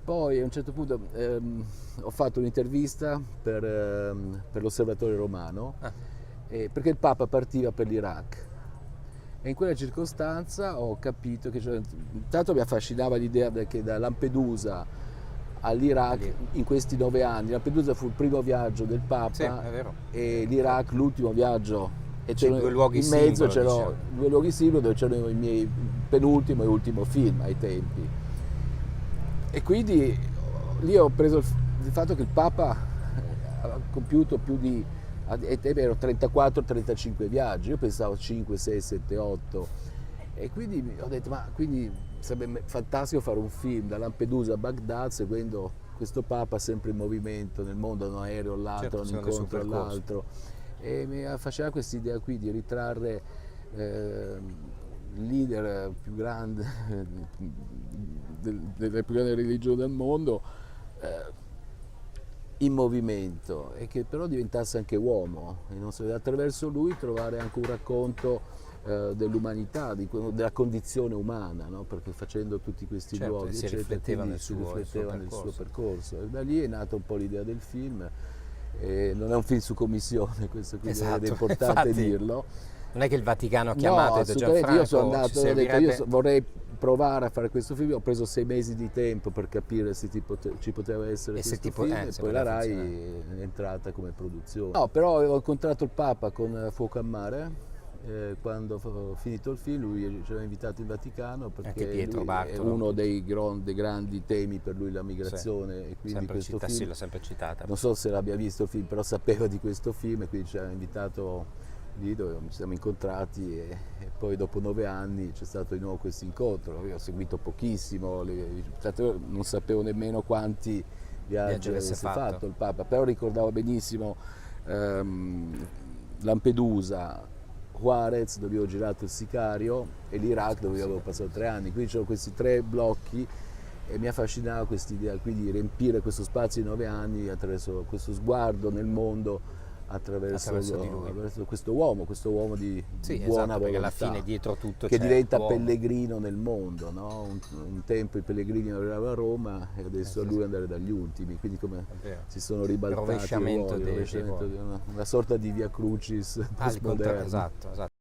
Poi a un certo punto ho fatto un'intervista per l'Osservatore Romano, perché il Papa partiva per l'Iraq. E in quella circostanza ho capito che, intanto mi affascinava l'idea che da Lampedusa all'Iraq, in questi 9 anni, Lampedusa fu il primo viaggio del Papa, Sì, è vero. e l'Iraq l'ultimo viaggio, e C'è due luoghi in mezzo simbolo, c'erano diciamo. 2 luoghi simbolo dove c'erano i miei penultimo e ultimo film ai tempi. E quindi lì ho preso il fatto che il Papa ha compiuto più di, ai tempi erano 34-35 viaggi, io pensavo 5, 6, 7, 8, e quindi ho detto, ma quindi sarebbe fantastico fare un film da Lampedusa a Baghdad seguendo questo Papa sempre in movimento nel mondo, da un aereo all'altro, da un secondo il suo incontro percorso. all'altro, e mi affascinava questa idea qui di ritrarre il leader più grande delle più grandi religioni del mondo in movimento, e che però diventasse anche uomo, e non so, attraverso lui trovare anche un racconto dell'umanità, della condizione umana, no? Perché facendo tutti questi Certo, luoghi si eccetera, rifletteva quindi nel si suo rifletteva nel suo percorso. percorso, e da lì è nata un po' l'idea del film. Non è un film su commissione, questo quindi Esatto, è importante infatti. dirlo. Non è che il Vaticano ha No, chiamato e ha detto assolutamente, io sono Gianfranco, ci andato, ho detto io servirebbe... vorrei provare a fare questo film, ho preso 6 mesi di tempo per capire se ci poteva essere E se questo film, e se poi la poteva RAI funzionare. è entrata come produzione. No, però ho incontrato il Papa con Fuoco a Mare, quando ho finito il film, lui ci aveva invitato in Vaticano Anche perché Pietro lui è Bartolo. uno dei grandi temi per lui la migrazione, e quindi Sempre questo sì, film, l'ho sempre citata. non so se l'abbia visto il film, però sapeva di questo film, e quindi ci ha invitato lì dove ci siamo incontrati, e poi dopo 9 anni c'è stato di nuovo questo incontro. Io ho seguito pochissimo, non sapevo nemmeno quanti viaggi avesse avesse fatto. fatto il Papa, però ricordavo benissimo Lampedusa, Juarez dove ho girato Il Sicario, e l'Iraq dove io avevo passato 3 anni, quindi c'erano questi 3 blocchi, e mi affascinava quest'idea qui di riempire questo spazio di 9 anni attraverso questo sguardo nel mondo, attraverso di lui. questo uomo di Sì, buona esatto, perché alla volontà, fine dietro tutto che c'è diventa l'uomo. pellegrino nel mondo, no? Un tempo i pellegrini arrivavano a Roma, e adesso a lui andare dagli ultimi, quindi come si sono ribaltati i Rovesciamento ruoli, dei ruoli. una sorta di via crucis postmoderna. Esatto, esatto.